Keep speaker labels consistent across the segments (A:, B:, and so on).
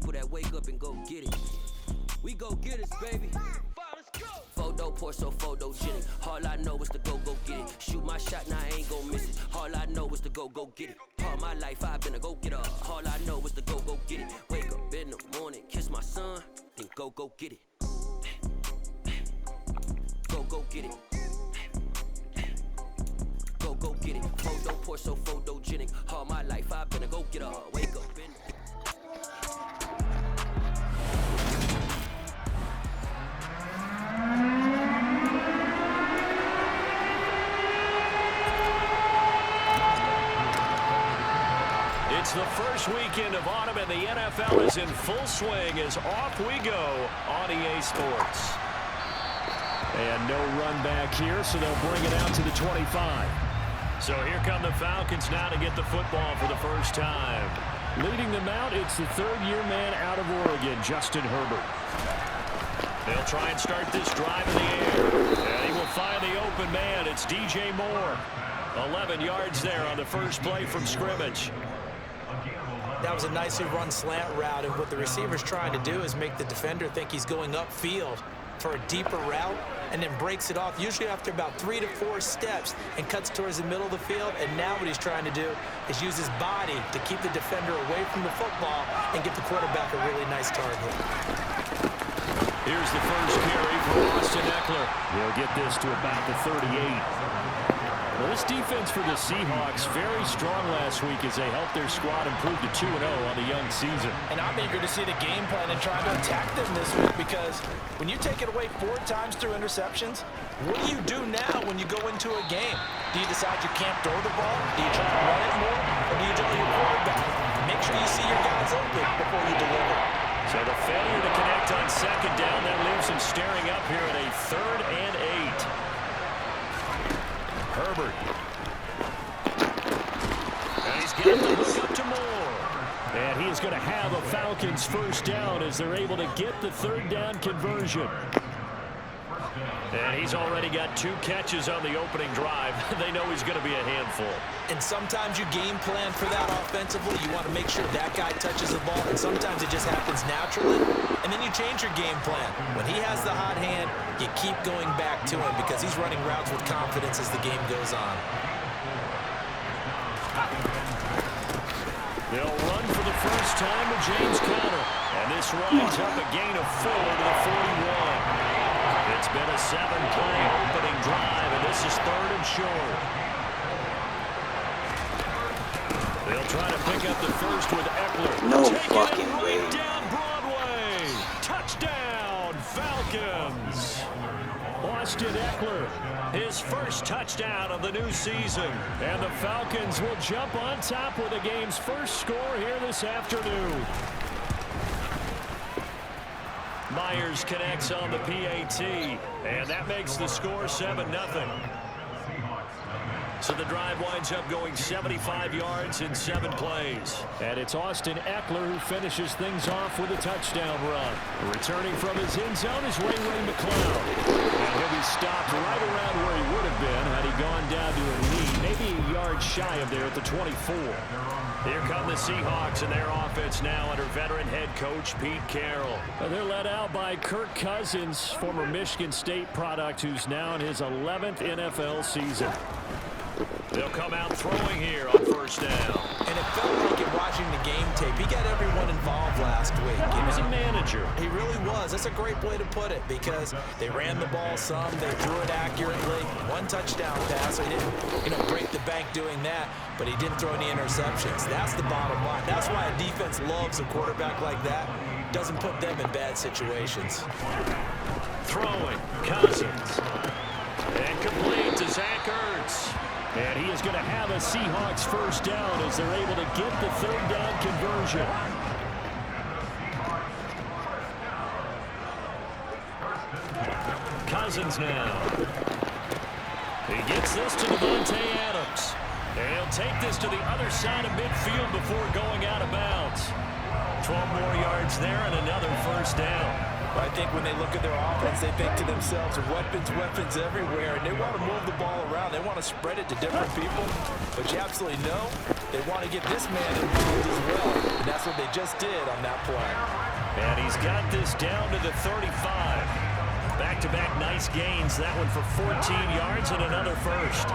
A: people that wake up and go get it. We go get it, baby. Photo poor, so photogenic. All I know is to go get it. Shoot my shot, now I ain't gon' miss it. All I know is to go get it. All my life I've been a go-getter. All I know is to go get it. Wake up in the morning, kiss my son, then go get it. Go get it. Go get it. Photo poor, so photogenic. All my life I've been a go-getter. Wake up in the
B: It's the first weekend of autumn, and the NFL is in full swing as off we go on EA Sports. And no run back here, so they'll bring it out to the 25. So here come the Falcons now to get the football for the first time. Leading them out, it's the third-year man out of Oregon, Justin Herbert. They'll try and start this drive in the air. And he will find the open man. It's DJ Moore. 11 yards there on the first play from scrimmage.
C: That was a nicely run slant route, and what the receiver's trying to do is make the defender think he's going upfield for a deeper route, and then breaks it off, usually after about 3 to 4 steps, and cuts towards the middle of the field. And now what he's trying to do is use his body to keep the defender away from the football and get the quarterback a really nice target.
B: Here's the first carry for Austin Eckler. He'll get this to about the 38. Well, this defense for the Seahawks very strong last week as they helped their squad improve to 2-0 on the young season.
C: And I'm eager to see the game plan and try to attack them this week, because when you take it away 4 times through interceptions, what do you do now when you go into a game? Do you decide you can't throw the ball? Do you try to run it more? Or do you tell your quarterback, make sure you see your guys open before you deliver?
B: So the failure to connect on second down, that leaves him staring up here at a 3rd and 8. Herbert. And he's got the hook up to Moore. And he is going to have a Falcons first down as they're able to get the 3rd down conversion. And he's already got 2 catches on the opening drive. They know he's going to be a handful.
C: And sometimes you game plan for that offensively. You want to make sure that guy touches the ball, and sometimes it just happens naturally. And then you change your game plan. When he has the hot hand, you keep going back to him because he's running routes with confidence as the game goes on.
B: They'll run for the first time with James Conner. And this runs up a gain of 4 to the 41. It's been a 7-play opening drive, and this is 3rd and short. They'll try to pick up the first with Eckler.
D: No
B: Taking
D: fucking
B: it
D: way.
B: right down Broadway. Touchdown, Falcons. Austin Eckler, his first touchdown of the new season. And the Falcons will jump on top with the game's first score here this afternoon. Myers connects on the PAT, and that makes the score 7-0. So the drive winds up going 75 yards in 7 plays. And it's Austin Eckler who finishes things off with a touchdown run. Returning from his end zone is Ray McCloud. And he'll be stopped right around where he would have been had he gone down to a knee, maybe a yard shy of there at the 24. Here come the Seahawks and their offense now under veteran head coach Pete Carroll. They're led out by Kirk Cousins, former Michigan State product, who's now in his 11th NFL season. They'll come out throwing here on first down.
C: And it felt like in watching the game tape, he got everyone involved last week.
B: He was a manager.
C: He really was. That's a great way to put it, because they ran the ball some, they threw it accurately. 1 touchdown pass. So he didn't, break the bank doing that, but he didn't throw any interceptions. That's the bottom line. That's why a defense loves a quarterback like that. Doesn't put them in bad situations.
B: Throwing, Cousins. And complete to Zach Ertz. And he is going to have a Seahawks first down as they're able to get the 3rd down conversion. Cousins now. He gets this to Devontae Adams. And he'll take this to the other side of midfield before going out of bounds. 12 more yards there and another first down.
C: I think when they look at their offense, they think to themselves, weapons, weapons everywhere, and they want to move the ball around. They want to spread it to different people, but you absolutely know they want to get this man involved as well, and that's what they just did on that play.
B: And he's got this down to the 35. Back-to-back nice gains. That one for 14 yards and another first.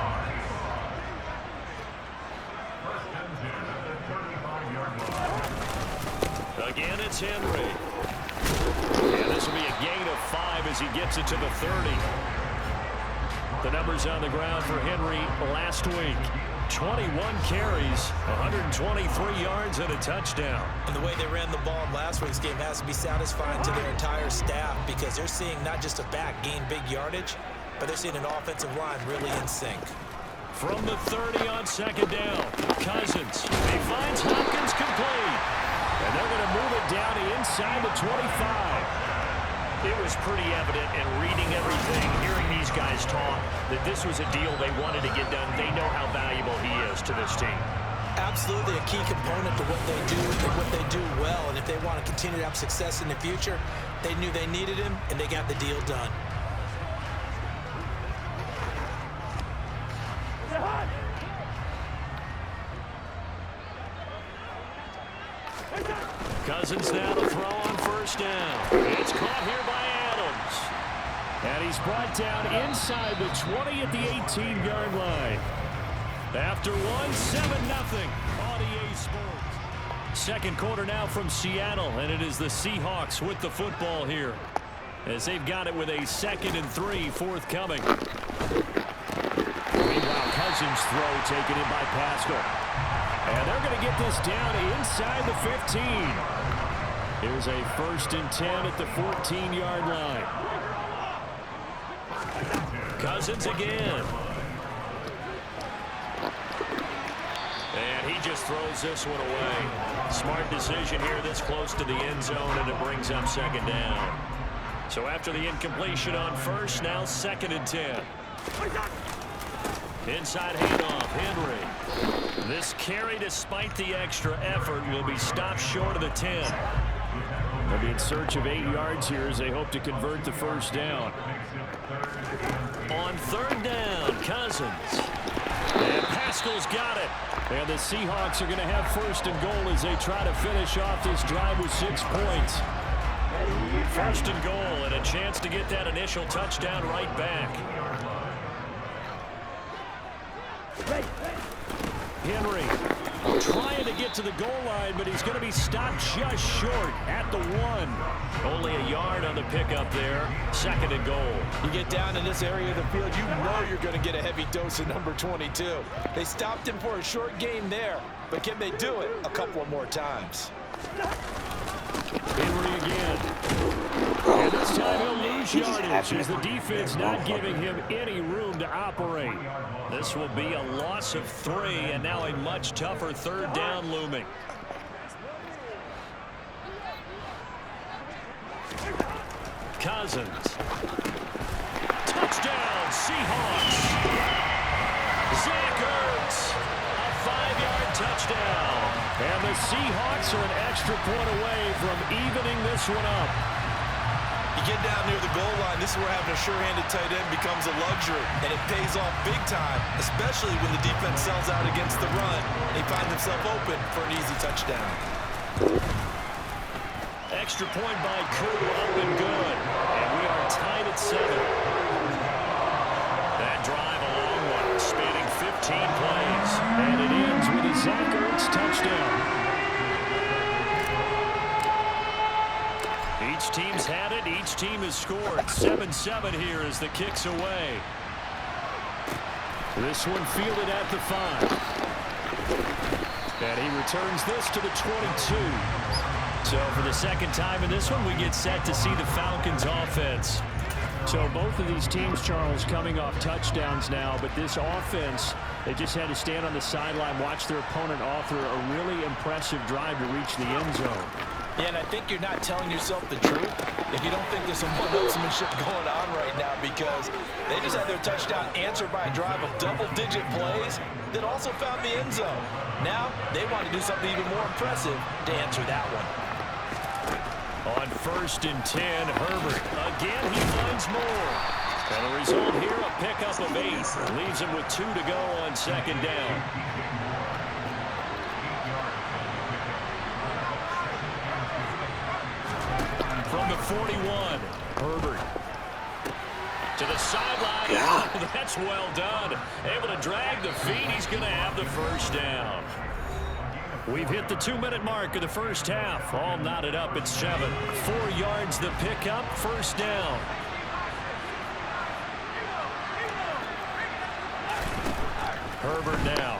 B: Again, it's Henry. And this will be a gain of 5 as he gets it to the 30. The numbers on the ground for Henry last week. 21 carries, 123 yards, and a touchdown.
C: And the way they ran the ball in last week's game has to be satisfying to their entire staff because they're seeing not just a back gain big yardage, but they're seeing an offensive line really in sync.
B: From the 30 on second down, Cousins. He finds Hopkins complete. And they're going to move it down to inside the 25. It was pretty evident in reading everything, hearing these guys talk, that this was a deal they wanted to get done. They know how valuable he is to this team.
C: Absolutely a key component to what they do and what they do well. And if they want to continue to have success in the future, they knew they needed him, and they got the deal done.
B: Cousins now to throw on first down. It's caught here by Adams. And he's brought down inside the 20 at the 18-yard line. After one, 7-0 on EA Sports. Second quarter now from Seattle, and it is the Seahawks with the football here, as they've got it with a 2nd and 3 forthcoming. Meanwhile, Cousins' throw taken in by Pascal. And they're going to get this down inside the 15. Here's a 1st and 10 at the 14-yard line. Cousins again. And he just throws this one away. Smart decision here this close to the end zone, and it brings up 2nd down. So after the incompletion on first, now 2nd and 10. Inside handoff, Henry. This carry, despite the extra effort, will be stopped short of the 10. They'll be in search of 8 yards here as they hope to convert the first down. On 3rd down, Cousins. And Pascal's got it. And the Seahawks are going to have 1st and goal as they try to finish off this drive with 6 points. 1st and goal, and a chance to get that initial touchdown right back. Henry trying to get to the goal line, but he's going to be stopped just short at the 1. Only a yard on the pickup there. 2nd and goal.
C: You get down in this area of the field, you know you're going to get a heavy dose of number 22. They stopped him for a short gain there, but can they do it a couple of more times?
B: Henry again. And this time he'll lose yardage as the defense not giving him any room to operate. This will be a loss of 3, and now a much tougher 3rd down looming. Cousins. Touchdown, Seahawks. Zach Ertz. A 5-yard touchdown. And the Seahawks are an extra point away from evening this one up.
C: You get down near the goal line, this is where having a sure-handed tight end becomes a luxury, and it pays off big time, especially when the defense sells out against the run, and he finds himself open for an easy touchdown.
B: Extra point by Koo, up and good, and we are tied at 7. That drive, a long one, spanning 15 plays, and it ends with a Zach Ertz touchdown. Each team's had it. Each team has scored. 7-7 here as the kick's away. This one fielded at the 5. And he returns this to the 22. So for the 2nd time in this one, we get set to see the Falcons offense. So both of these teams, Charles, coming off touchdowns now, but this offense, they just had to stand on the sideline, watch their opponent author a really impressive drive to reach the end zone.
C: Yeah, and I think you're not telling yourself the truth if you don't think there's some one-upsmanship going on right now, because they just had their touchdown answered by a drive of double-digit plays that also found the end zone. Now they want to do something even more impressive to answer that one.
B: On On 1st and 10, Herbert. Again, he finds more. And the result here, a pickup of 8. Leaves him with 2 to go on 2nd down. From the 41, Herbert. To the sideline. Yeah. That's well done. Able to drag the feet. He's going to have the 1st down. We've hit the 2-minute mark of the first half. All knotted up at 7. 4 yards the pickup. 1st down. Herbert now.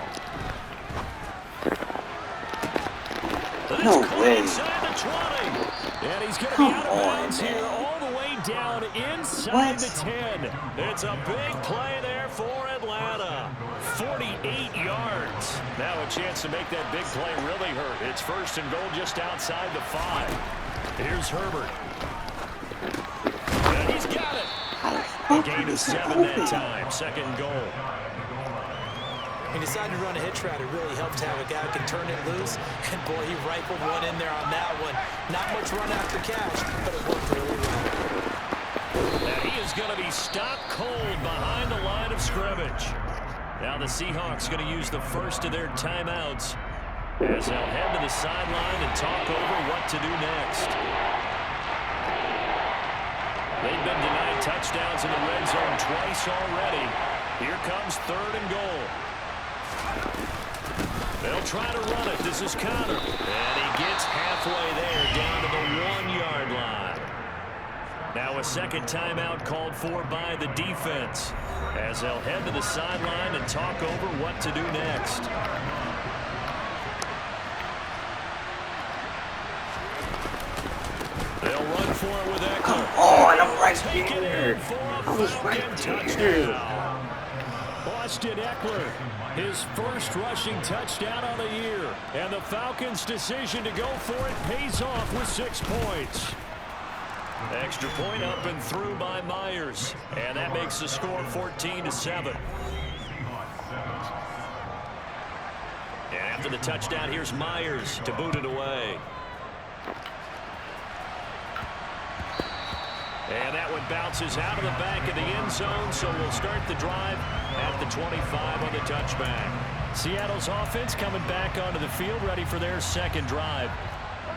D: No way.
B: Inside the 20. And he's going to be out of bounds here all the way down inside the 10. It's a big play there for Atlanta. 48 yards. Now a chance to make that big play really hurt. It's 1st and goal just outside the 5. Here's Herbert. And he's got it. A gain of 7 that time. 2nd goal.
C: He decided to run a hitch route. It really helped to have a guy who can turn it loose. And, boy, he rifled one in there on that one. Not much run after catch, but it worked really well.
B: And he is going to be stopped cold behind the line of scrimmage. Now the Seahawks going to use the first of their timeouts as they'll head to the sideline and talk over what to do next. They've been denied touchdowns in the red zone twice already. Here comes 3rd and goal. They'll try to run it. This is Connor. And he gets halfway there, down to the 1-yard line. Now a 2nd timeout called for by the defense as they'll head to the sideline and talk over what to do next. They'll run for it with Eckler.
D: Come on, I'm right here. I was right here.
B: Austin Eckler, his 1st rushing touchdown on the year. And the Falcons' decision to go for it pays off with 6 points. Extra point up and through by Myers. And that makes the score 14-7. And after the touchdown, here's Myers to boot it away. And that one bounces out of the back of the end zone, so we'll start the drive at the 25 on the touchback. Seattle's offense coming back onto the field, ready for their 2nd drive.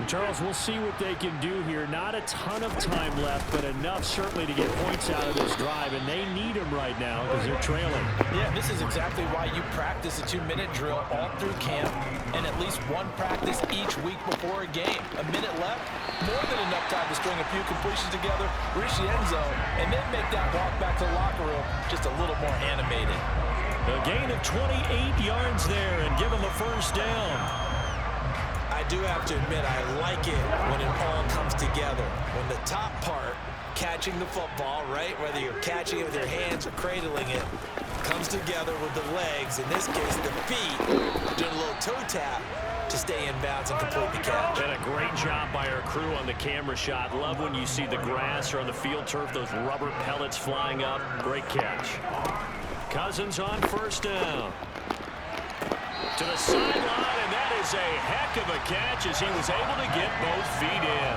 B: Charles, we'll see what they can do here. Not a ton of time left, but enough certainly to get points out of this drive, and they need them right now because they're trailing.
C: Yeah, this is exactly why you practice a 2-minute drill all through camp and at least one practice each week before a game. A minute left, more than enough time to string a few completions together, reach the end zone, and then make that walk back to the locker room just a little more animated.
B: A gain of 28 yards there and give them a 1st down.
C: I do have to admit, I like it when it all comes together. When the top part, catching the football, right, whether you're catching it with your hands or cradling it, comes together with the legs, in this case the feet, doing a little toe tap to stay in bounds and complete the catch.
B: And a great job by our crew on the camera shot. Love when you see the grass or on the field turf, those rubber pellets flying up. Great catch. Cousins on 1st down. To the sideline, and that is a heck of a catch as he was able to get both feet in.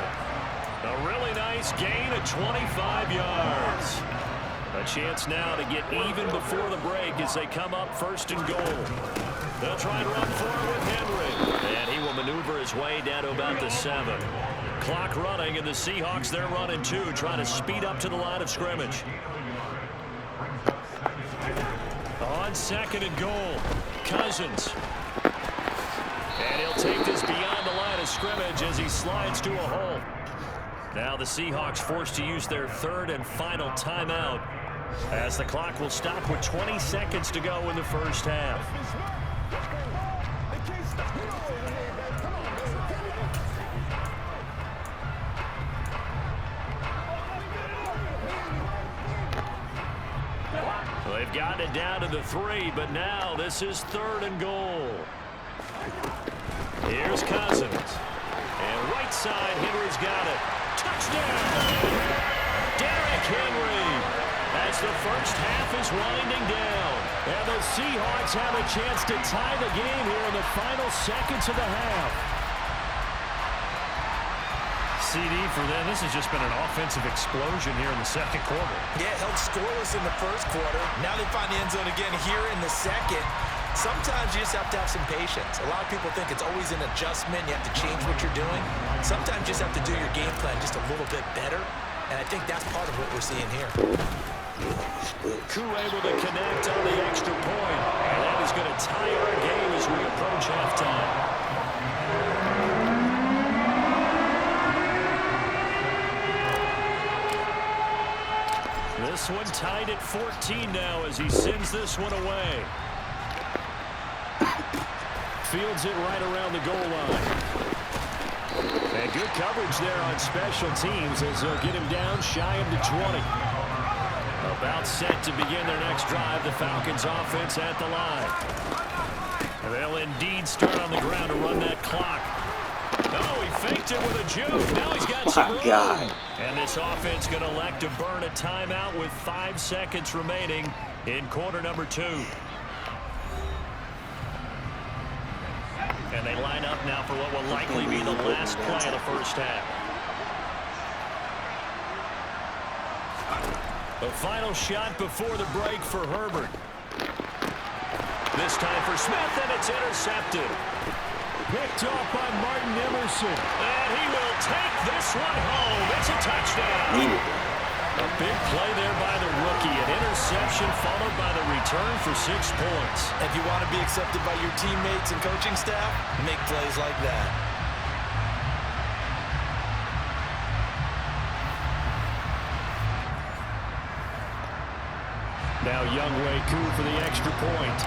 B: A really nice gain of 25 yards. A chance now to get even before the break as they come up 1st and goal. They'll try and run for it with Henry. And he will maneuver his way down to about the 7. Clock running, and the Seahawks, they're running 2, trying to speed up to the line of scrimmage. On 2nd and goal, Cousins. And he'll take this beyond the line of scrimmage as he slides to a hole. Now the Seahawks forced to use their 3rd and final timeout as the clock will stop with 20 seconds to go in the first half. They've gotten it down to the 3, but now this is 3rd and goal. Here's Cousins. And right side, Henry's got it. Touchdown! Derrick Henry! As the first half is winding down. And the Seahawks have a chance to tie the game here in the final seconds of the half. CD for them. This has just been an offensive explosion here in the second quarter.
C: Yeah, held scoreless in the first quarter. Now they find the end zone again here in the second. Sometimes you just have to have some patience. A lot of people think it's always an adjustment. You have to change what you're doing. Sometimes you just have to do your game plan just a little bit better. And I think that's part of what we're seeing here.
B: Koo able to connect on the extra point. And that is going to tie our game as we approach halftime. This one tied at 14 now as he sends this one away. Fields it right around the goal line. And good coverage there on special teams as they'll get him down shy of the 20. About set to begin their next drive, the Falcons offense at the line. They'll indeed start on the ground to run that clock. Oh, he faked it with a juke. Now he's got some room. And this offense going to elect to burn a timeout with 5 seconds remaining in quarter number 2. And they line up now for what will likely be the last play of the first half. A final shot before the break for Herbert. This time for Smith, and it's intercepted. Picked off by Martin Emerson. And he will take this one home. It's a touchdown. A big play there by the rookie. An interception followed by the return for 6 points.
C: If you want to be accepted by your teammates and coaching staff, make plays like that.
B: Now Younghoe Koo for the extra point.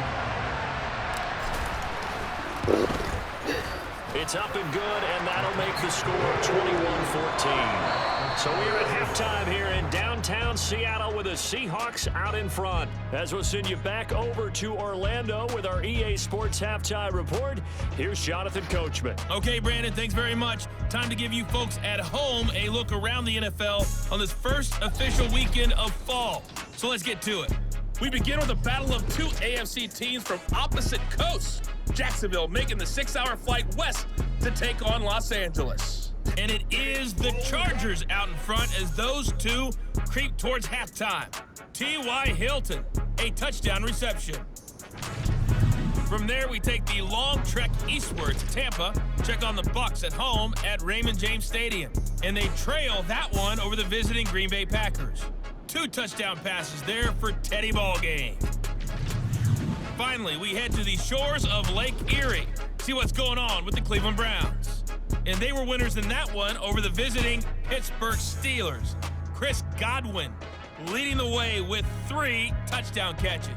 B: It's up and good, and that'll make the score 21-14. So we're at halftime here in downtown Seattle with the Seahawks out in front. As we'll send you back over to Orlando with our EA Sports Halftime Report, here's Jonathan Coachman.
E: Okay, Brandon, thanks very much. Time to give you folks at home a look around the NFL on this first official weekend of fall. So let's get to it. We begin with a battle of 2 AFC teams from opposite coasts. Jacksonville making the 6-hour flight west to take on Los Angeles. And it is the Chargers out in front as those two creep towards halftime. T.Y. Hilton, a touchdown reception. From there, we take the long trek eastward to Tampa, check on the Bucs at home at Raymond James Stadium. And they trail that one over the visiting Green Bay Packers. 2 touchdown passes there for Teddy Ballgame. Finally, we head to the shores of Lake Erie, see what's going on with the Cleveland Browns. And they were winners in that one over the visiting Pittsburgh Steelers. Chris Godwin leading the way with 3 touchdown catches.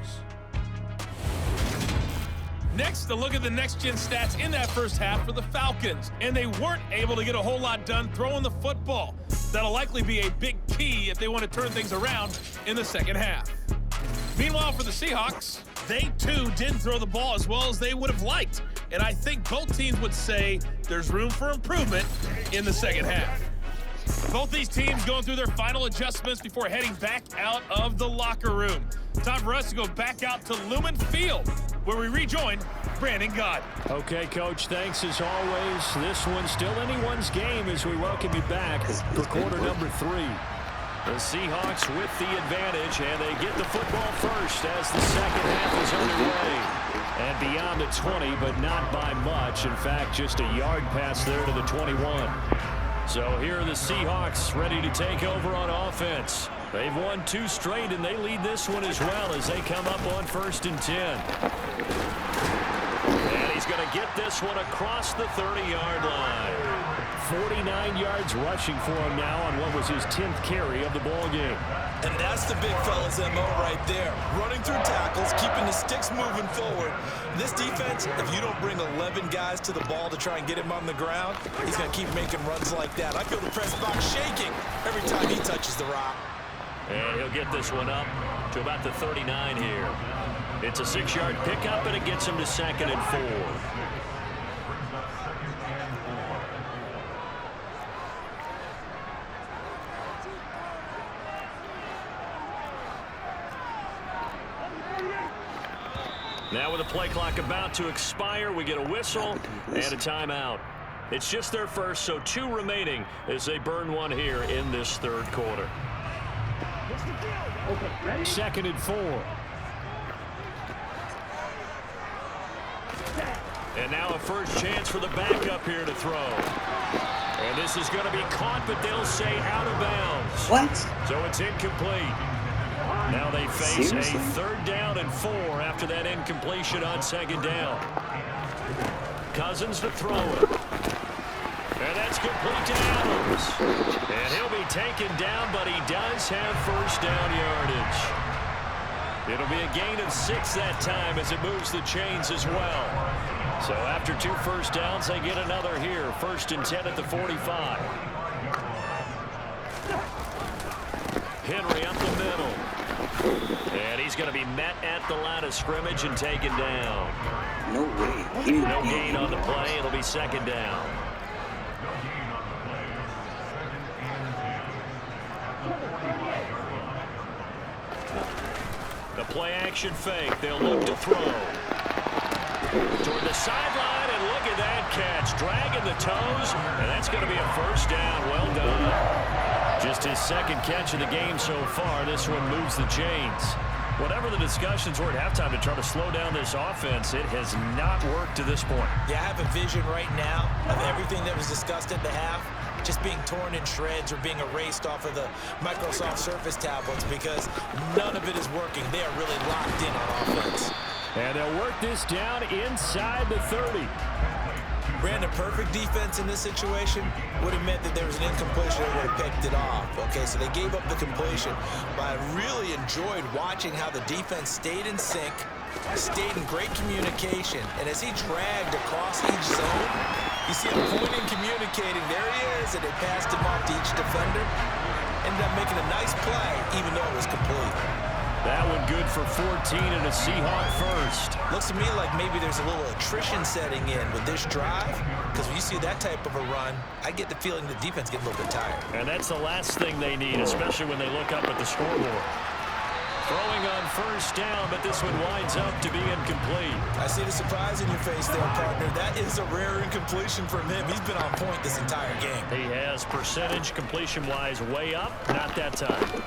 E: Next, a look at the next-gen stats in that first half for the Falcons. And they weren't able to get a whole lot done throwing the football. That'll likely be a big key if they want to turn things around in the second half. Meanwhile, for the Seahawks, they too didn't throw the ball as well as they would have liked. And I think both teams would say there's room for improvement in the second half. Both these teams going through their final adjustments before heading back out of the locker room. Time for us to go back out to Lumen Field, where we rejoin Brandon Gott.
B: Okay, Coach, thanks as always. This one's still anyone's game as we welcome you back for quarter number 3. The Seahawks with the advantage, and they get the football first as the second half is underway. And beyond the 20, but not by much. In fact, just a yard pass there to the 21. So here are the Seahawks ready to take over on offense. They've won 2 straight, and they lead this one as well as they come up on 1st and 10. And he's going to get this one across the 30-yard line. 49 yards rushing for him now on what was his 10th carry of the ball game.
C: And that's the big fella's MO right there. Running through tackles, keeping the sticks moving forward. This defense, if you don't bring 11 guys to the ball to try and get him on the ground, he's going to keep making runs like that. I feel the press box shaking every time he touches the rock.
B: And he'll get this one up to about the 39 here. It's a 6-yard pickup, and it gets him to 2nd and 4. Now with the play clock about to expire, we get a whistle and a timeout. It's just their first, so 2 remaining as they burn one here in this third quarter. 2nd and 4. And now a first chance for the backup here to throw. And this is going to be caught, but they'll say out of bounds.
D: What?
B: So it's incomplete. Now they face
D: Seriously?
B: a 3rd down and 4 after that incompletion on 2nd down. Cousins to throw it. And that's complete to Adams. And he'll be taken down, but he does have first down yardage. It'll be a gain of 6 that time as it moves the chains as well. So after 2 first downs, they get another here. 1st and 10 at the 45. Henry up the middle. And he's going to be met at the line of scrimmage and taken down.
D: No way.
B: No gain on the play. It'll be 2nd down. The play action fake. They'll look to throw. Toward the sideline, and look at that catch. Dragging the toes, and that's going to be a first down. Well done. Just his 2nd catch of the game so far. This one moves the chains. Whatever the discussions were at halftime to try to slow down this offense, it has not worked to this point.
C: Yeah, I have a vision right now of everything that was discussed at the half just being torn in shreds or being erased off of the Microsoft Surface tablets because none of it is working. They are really locked in on offense.
B: And they'll work this down inside the 30.
C: Brandon, perfect defense in this situation would have meant that there was an incompletion. They would have picked it off. Okay, so they gave up the completion. But I really enjoyed watching how the defense stayed in sync, stayed in great communication. And as he dragged across each zone, you see him pointing, communicating. There he is, and they passed him off to each defender. Ended up making a nice play, even though it was complete.
B: That one good for 14 and a Seahawk first.
C: Looks to me like maybe there's a little attrition setting in with this drive, because when you see that type of a run, I get the feeling the defense gets a little bit tired.
B: And that's the last thing they need, especially when they look up at the scoreboard. Throwing on first down, but this one winds up to be incomplete.
C: I see the surprise in your face there, partner. That is a rare incompletion from him. He's been on point this entire game.
B: He has percentage completion-wise way up, not that time.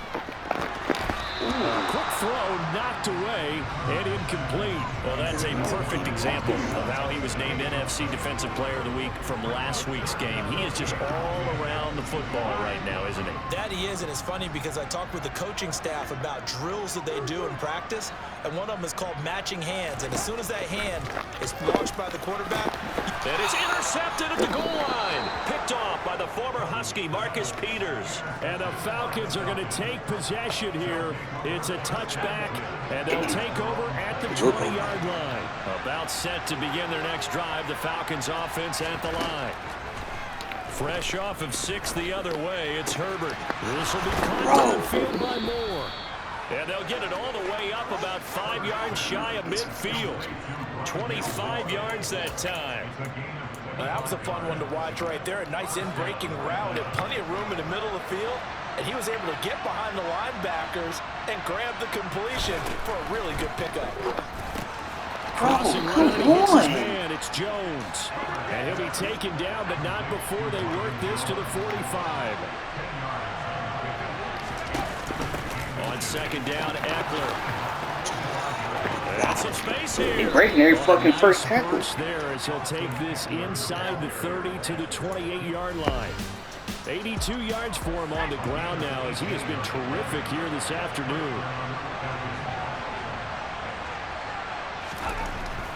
B: Quick throw knocked away and incomplete. Well, that's a perfect example of how he was named NFC Defensive Player of the Week from last week's game. He is just all around the football right now, isn't he?
C: That he is, and it's funny because I talked with the coaching staff about drills that they do in practice, and one of them is called matching hands. And as soon as that hand is launched by the quarterback,
B: that is intercepted at the goal line. Picked off by the former Husky, Marcus Peters. And the Falcons are going to take possession here. It's a touchback, and they'll take over at the 20-yard line. About set to begin their next drive, the Falcons offense at the line. Fresh off of 6 the other way, it's Herbert. This will be caught downfield by Moore. And they'll get it all the way up about 5 yards shy of midfield. 25 yards that time.
C: That was a fun one to watch right there. A nice in-breaking route and plenty of room in the middle of the field. And he was able to get behind the linebackers and grab the completion for a really good pickup.
B: Crossing right, he hits his man. It's Jones. And he'll be taken down, but not before they work this to the 45. On 2nd down, Eckler. That's some space here.
D: He's breaking every fucking first tackle.
B: There as he'll take this inside the 30 to the 28-yard line. 82 yards for him on the ground now as he has been terrific here this afternoon.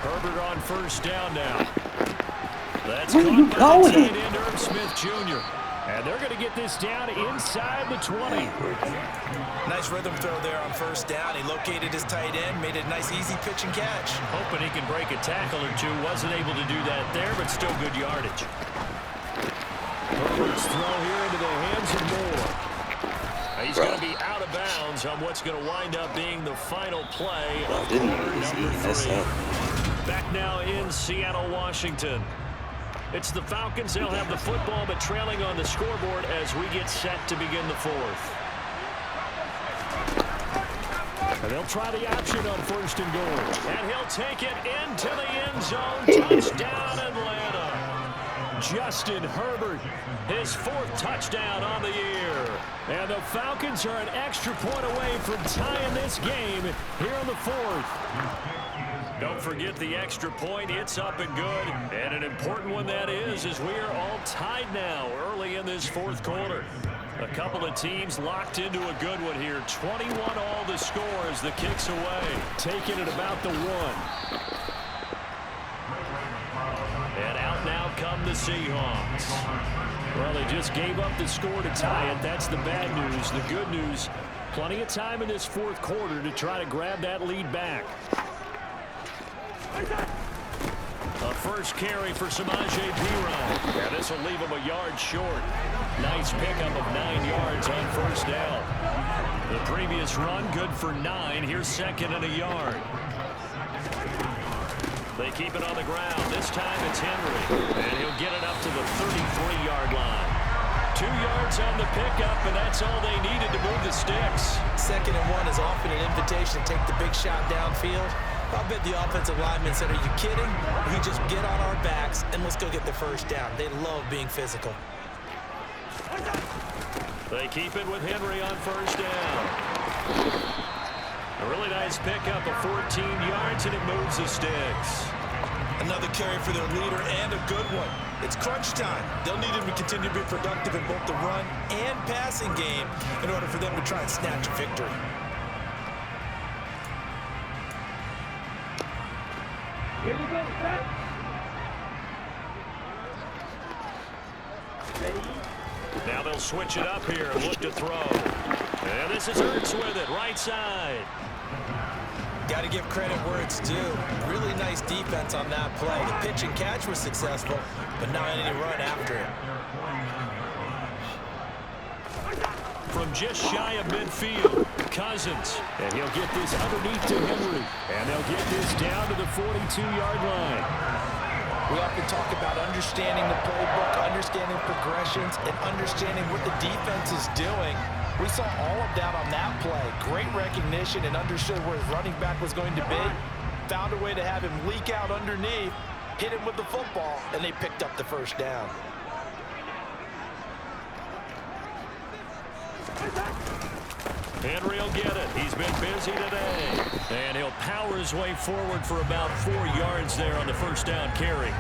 B: Herbert on first down now. That's caught by tight end Irv Smith Jr. And they're going to get this down inside the 20.
C: Nice rhythm throw there on first down. He located his tight end, made it a nice easy pitch and catch.
B: Hoping he can break a tackle or two. Wasn't able to do that there, but still good yardage. Herbert's throw here into the hands of Moore. He's going to be out of bounds on what's going to wind up being the final play of number 3. Back now in Seattle, Washington. It's the Falcons. They'll have the football, but trailing on the scoreboard as we get set to begin the 4th. And they'll try the option on 1st and goal. And he'll take it into the end zone. Touchdown, Atlanta. Justin Herbert, his 4th touchdown on the year. And the Falcons are an extra point away from tying this game here in the 4th. Don't forget the extra point. It's up and good. And an important one that is, as we are all tied now early in this 4th quarter. A couple of teams locked into a good one here. 21 all the score as the kick's away. Taking it about the 1. And out now come the Seahawks. Well, they just gave up the score to tie it. That's the bad news. The good news, plenty of time in this 4th quarter to try to grab that lead back. A first carry for Samaje Perine. Yeah, this will leave him a yard short. Nice pickup of 9 yards on first down. The previous run, good for 9. Here's 2nd and a yard. They keep it on the ground. This time it's Henry. And he'll get it up to the 33-yard line. 2 yards on the pickup, and that's all they needed to move the sticks.
C: 2nd and 1 is often an invitation to take the big shot downfield. I bet the offensive lineman said, are you kidding? We just get on our backs and let's go get the first down. They love being physical.
B: They keep it with Henry on first down. A really nice pickup of 14 yards, and it moves the sticks.
C: Another carry for their leader, and a good one. It's crunch time. They'll need him to continue to be productive in both the run and passing game in order for them to try and snatch a victory.
D: Here we go, set. Ready?
B: Now they'll switch it up here and look to throw. And this is Ertz with it, right side.
C: Got to give credit where it's due. Really nice defense on that play. The pitch and catch was successful, but not any run after it.
B: From just shy of midfield, Cousins. And he'll get this underneath to Henry. And they'll get this down to the 42-yard line.
C: We often talk about understanding the playbook, understanding progressions, and understanding what the defense is doing. We saw all of that on that play. Great recognition and understood where his running back was going to be. Found a way to have him leak out underneath, hit him with the football, and they picked up the first down.
B: Henry will get it. He's been busy today. And he'll power his way forward for about 4 yards there on the first down carry.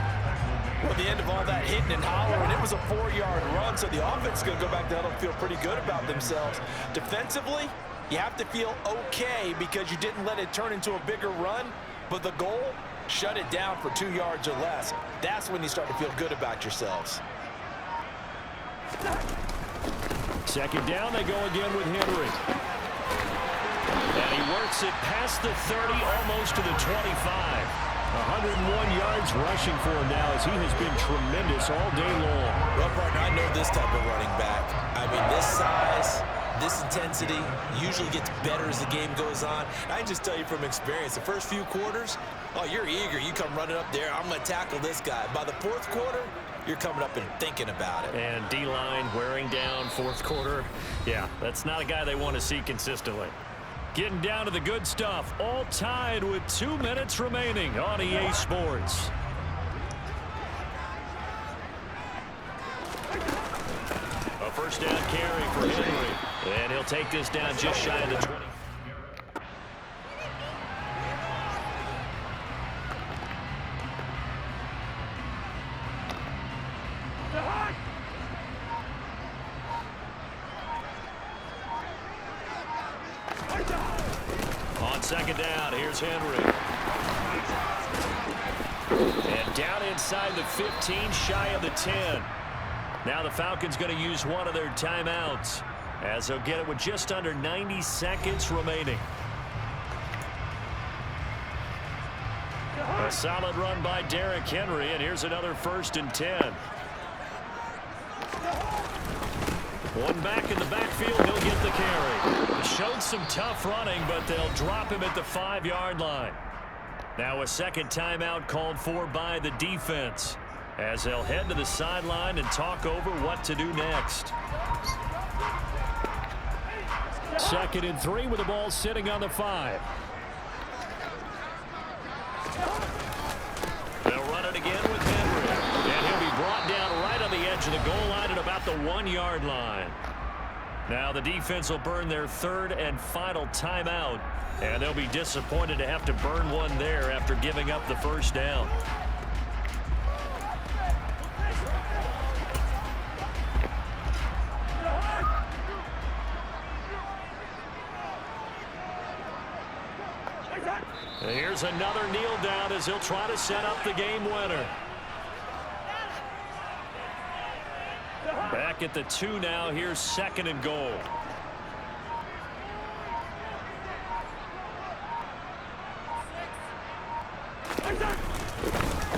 C: Well, at the end of all that hitting and hollering, it was a 4-yard run, so the offense is going to go back down and feel pretty good about themselves. Defensively, you have to feel okay because you didn't let it turn into a bigger run, but the goal, shut it down for 2 yards or less. That's when you start to feel good about yourselves.
B: 2nd down, they go again with Henry. And he works it past the 30, almost to the 25. 101 yards rushing for him now as he has been tremendous all day long.
C: Well, partner, I know this type of running back. I mean, this size, this intensity usually gets better as the game goes on. I can just tell you from experience, the first few quarters, oh, you're eager. You come running up there, I'm going to tackle this guy. By the 4th quarter, you're coming up and thinking about it.
B: And D-line wearing down 4th quarter. Yeah, that's not a guy they want to see consistently. Getting down to the good stuff. All tied with 2 minutes remaining on EA Sports. A first down carry for Henry. And he'll take this down just shy of the 20. On 2nd down, here's Henry. And down inside the 15, shy of the 10. Now the Falcons going to use one of their timeouts as they'll get it with just under 90 seconds remaining. A solid run by Derrick Henry, and here's another 1st and 10. One back in the backfield, he'll get the carry. Showed some tough running, but they'll drop him at the 5-yard line. Now a 2nd timeout called for by the defense as they'll head to the sideline and talk over what to do next. 2nd and 3 with the ball sitting on the 5. They'll run it again with Henry. And he'll be brought down right on the edge of the goal line at about the 1-yard line. Now the defense will burn their third and final timeout, and they'll be disappointed to have to burn one there after giving up the first down. And here's another kneel down as he'll try to set up the game winner. Back at the 2 now. Here's 2nd and goal.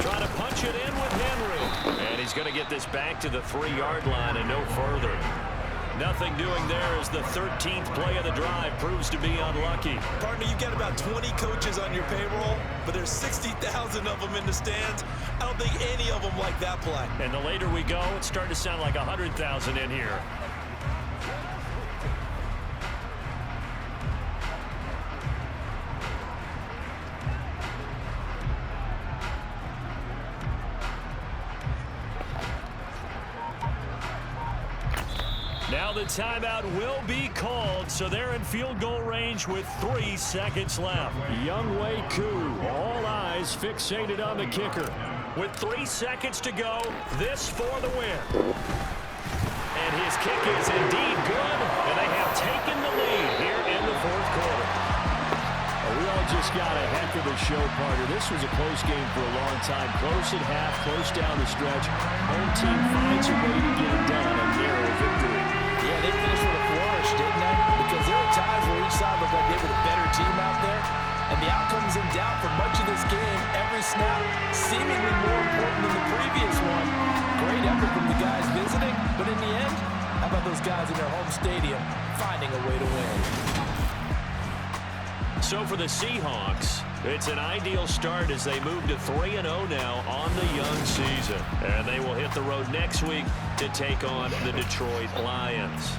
B: Trying to punch it in with Henry. And he's going to get this back to the 3-yard line and no further. Nothing doing there as the 13th play of the drive proves to be unlucky.
C: Partner, you've got about 20 coaches on your payroll, but there's 60,000 of them in the stands. I don't think any of them like that play.
B: And the later we go, it's starting to sound like 100,000 in here. Now the timeout will be called, so they're in field goal range with 3 seconds left. Younghoe Koo, all eyes fixated on the kicker. With 3 seconds to go, this for the win. And his kick is indeed good, and they have taken the lead here in the 4th quarter.
F: We all just got a heck of a show, partner. This was a close game for a long time. Close at half, close down the stretch. Home team finds a way to get it done. A narrow victory.
C: Yeah, they finished with a flourish, didn't they? Because there were times where each side looked like they were the better team out there. And the outcome's in doubt for much of this game. Every snap seemingly more important than the previous one. Great effort from the guys visiting. But in the end, how about those guys in their home stadium finding a way to win?
B: So for the Seahawks, it's an ideal start as they move to 3-0 now on the young season. And they will hit the road next week to take on the Detroit Lions.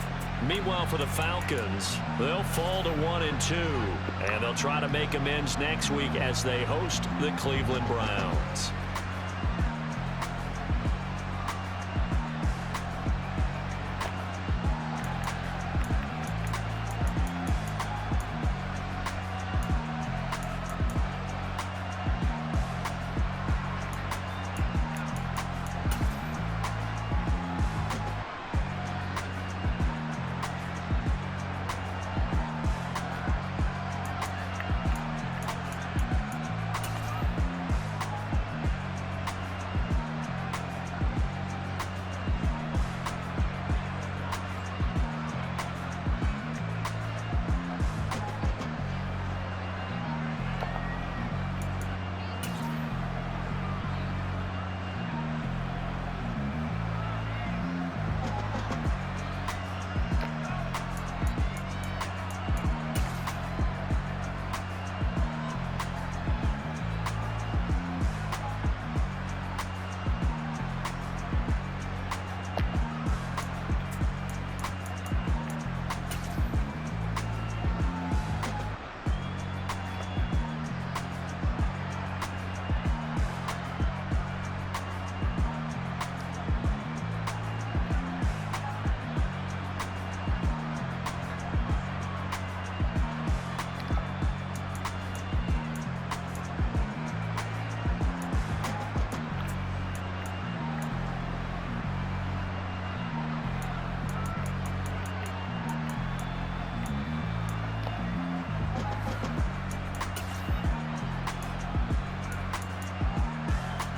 B: Meanwhile, for the Falcons, they'll fall to 1-2. And they'll try to make amends next week as they host the Cleveland Browns.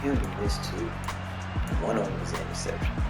D: He only missed 2. One of them was an interception.